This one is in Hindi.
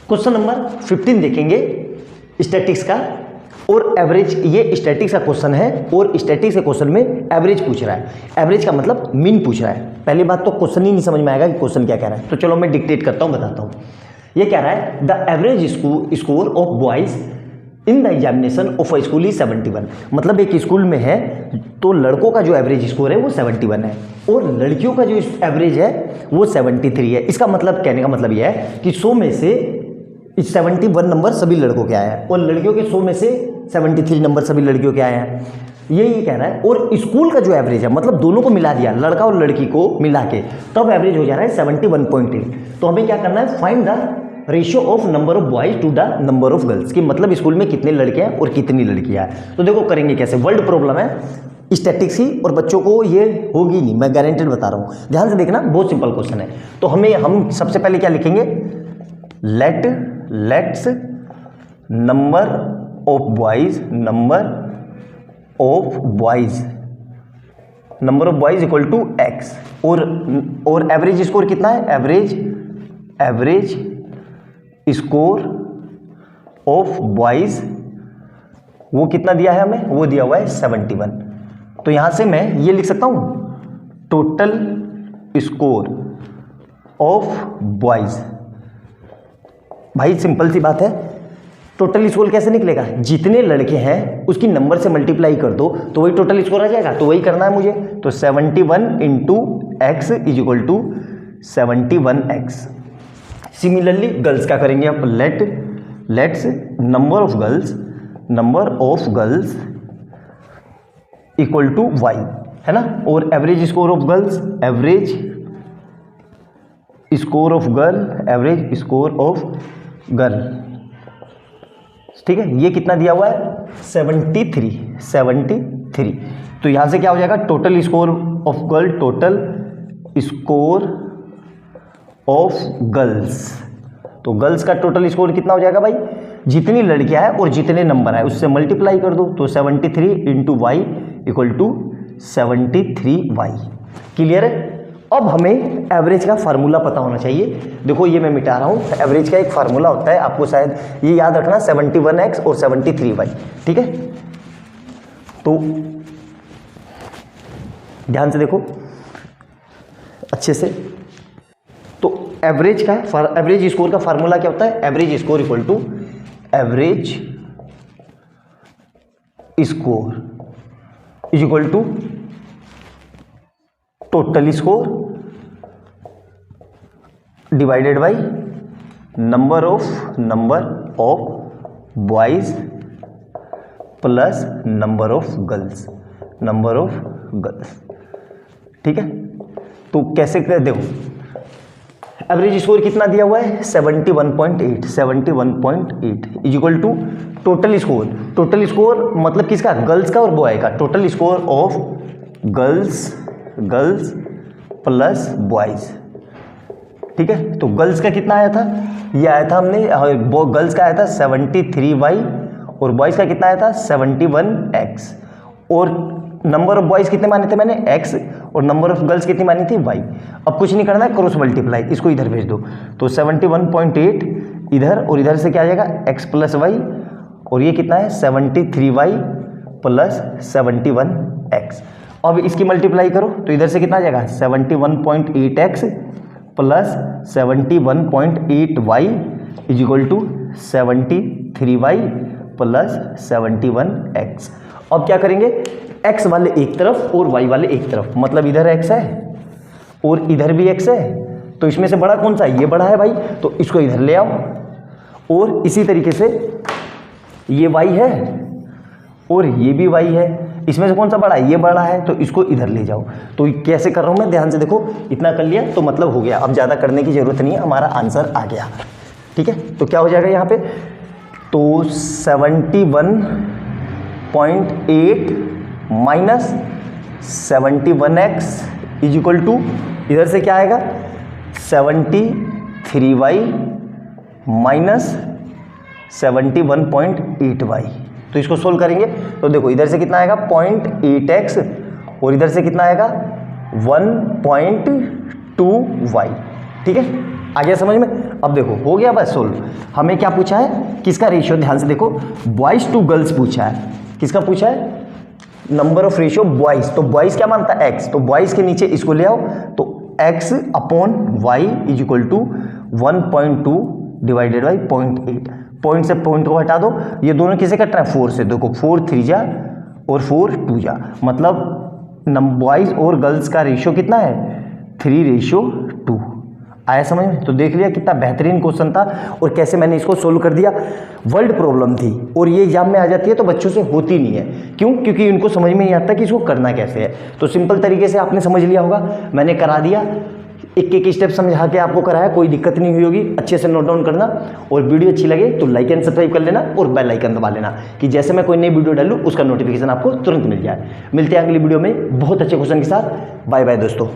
क्वेश्चन नंबर 15 देखेंगे स्टैटिक्स का और एवरेज। ये स्टैटिक्स का क्वेश्चन है और स्टैटिक्स के क्वेश्चन में एवरेज पूछ रहा है। एवरेज का मतलब मीन पूछ रहा है। पहली बात तो क्वेश्चन ही नहीं समझ में आएगा कि क्वेश्चन क्या कह रहा है, तो चलो मैं डिक्टेट करता हूँ, बताता हूँ। ये कह रहा है the average score of boys in the examination of a school is 71। मतलब एक स्कूल में है तो लड़कों का जो एवरेज स्कोर है वो 71 है और लड़कियों का जो एवरेज है वो 73 है। इसका मतलब, कहने का मतलब यह है कि 100 में से 71 नंबर सभी लड़कों के आए हैं और लड़कियों के 100 में से 73 नंबर सभी लड़कियों के आए हैं। ये कह रहा है। और स्कूल का जो एवरेज है, मतलब दोनों को मिला दिया, लड़का और लड़की को मिला के, तब एवरेज हो जा रहा है 71.8। तो हमें क्या करना है, find the ratio of number of boys to the number of girls, कि मतलब स्कूल में कितने लड़के हैं और कितनी लड़कियां हैं। तो देखो करेंगे कैसे, वर्ल्ड प्रॉब्लम है स्टैटिक्स की और बच्चों को ये होगी नहीं, मैं गारंटेड बता रहा हूँ। ध्यान से देखना, बहुत सिंपल क्वेश्चन है। तो हम सबसे पहले क्या लिखेंगे, let's number of boys equal to x और एवरेज स्कोर कितना है, एवरेज स्कोर ऑफ बॉयज वो कितना दिया है हमें, वो दिया हुआ है 71। तो यहां से मैं ये लिख सकता हूं टोटल स्कोर ऑफ बॉयज। भाई सिंपल सी बात है, टोटल स्कोर कैसे निकलेगा, जितने लड़के हैं उसकी नंबर से मल्टीप्लाई कर दो तो वही टोटल स्कोर आ जाएगा। तो वही करना है मुझे। तो 71 into x is equal to 71x। Similarly girls का करेंगे आप, let's number of girls equal to y, है ना। और average score of girls, average score of girl, ठीक है। ये कितना दिया हुआ है, 73। तो यहां से क्या हो जाएगा, टोटल स्कोर ऑफ गर्ल्स। तो गर्ल्स का टोटल स्कोर कितना हो जाएगा भाई, जितनी लड़कियां हैं और जितने नंबर है उससे मल्टीप्लाई कर दो। तो 73 into y equal to 73y। Clear है। अब हमें एवरेज का फार्मूला पता होना चाहिए। देखो ये मैं मिटा रहा हूं, एवरेज का एक फार्मूला होता है, आपको शायद ये याद रखना, 71x और 73y, ठीक है। तो ध्यान से देखो अच्छे से। तो एवरेज स्कोर का फार्मूला क्या होता है, average score equal to average score is equal to total score divided by number of boys plus number of girls, ठीक है। तो कैसे कर, देखो एवरेज स्कोर कितना दिया हुआ है, 71.8 is equal to total score मतलब किसका, गर्ल्स का और बॉय का। Total score of girls plus boys, ठीक है। तो गर्ल्स का कितना आया था, ये आया था हमने, गर्ल्स का आया था 73y और बॉयज का कितना आया था 71x। और नंबर ऑफ बॉयज कितने माने थे मैंने, x, और नंबर ऑफ गर्ल्स कितनी मानी थी, y। अब कुछ नहीं करना है, क्रॉस मल्टीप्लाई, इसको इधर भेज दो। तो 71.8 इधर और इधर से क्या आ जाएगा, x प्लस वाई, और ये कितना है 73y प्लस 71x। अब इसकी मल्टीप्लाई करो तो इधर से कितना आ जाएगा 71.8x plus 71.8y is equal to 73y plus 71x। अब क्या करेंगे, x वाले एक तरफ और y वाले एक तरफ, मतलब इधर x है और इधर भी x है, तो इसमें से बड़ा कौन सा है, ये बड़ा है भाई, तो इसको इधर ले आओ। और इसी तरीके से ये y है और ये भी y है, इसमें से कौन सा बड़ा है, ये बड़ा है, तो इसको इधर ले जाओ। तो कैसे कर रहा हूं मैं, ध्यान से देखो, इतना कर लिया तो मतलब हो गया, अब ज़्यादा करने की जरूरत नहीं है, हमारा आंसर आ गया, ठीक है। तो क्या हो जाएगा यहाँ पे, तो 71.8 minus 71x is equal to, इधर से क्या आएगा 73y माइनस 71.8y। तो इसको सोल्व करेंगे तो देखो इधर से कितना आएगा 0.8x और इधर से कितना आएगा 1.2y, ठीक है। आ गया समझ में। अब देखो हो गया बस सोल्व। हमें क्या पूछा है, किसका रेशियो, ध्यान से देखो, बॉयज़ टू गर्ल्स पूछा है। किसका पूछा है, नंबर ऑफ रेशियो बॉयज़। तो बॉयज़ क्या मानता है, एक्स, तो बॉयज़ के नीचे इसको ले आओ, तो x upon y is equal to 1.2 divided by 0.8। Point से पॉइंट को हटा दो, ये दोनों किसे कट रहा है, 4 से। देखो 4 3 जा और 4 2 जा, मतलब बॉयज़ और गर्ल्स का रेशियो कितना है, 3:2। आया समझ में। तो देख लिया कितना बेहतरीन क्वेश्चन था और कैसे मैंने इसको सोल्व कर दिया। वर्ल्ड प्रॉब्लम थी और ये एग्जाम में आ जाती है तो बच्चों से होती नहीं है। क्यों, क्योंकि उनको समझ में नहीं आता कि इसको करना कैसे है। तो सिंपल तरीके से आपने समझ लिया होगा, मैंने करा दिया, एक एक स्टेप समझा के आपको कराया, कोई दिक्कत नहीं हुई होगी। अच्छे से नोट डाउन करना और वीडियो अच्छी लगे तो लाइक एंड सब्सक्राइब कर लेना और बेल आइकन दबा लेना कि जैसे मैं कोई नई वीडियो डालूं उसका नोटिफिकेशन आपको तुरंत मिल जाए। मिलते हैं अगली वीडियो में बहुत अच्छे क्वेश्चन के साथ। बाय बाय दोस्तों।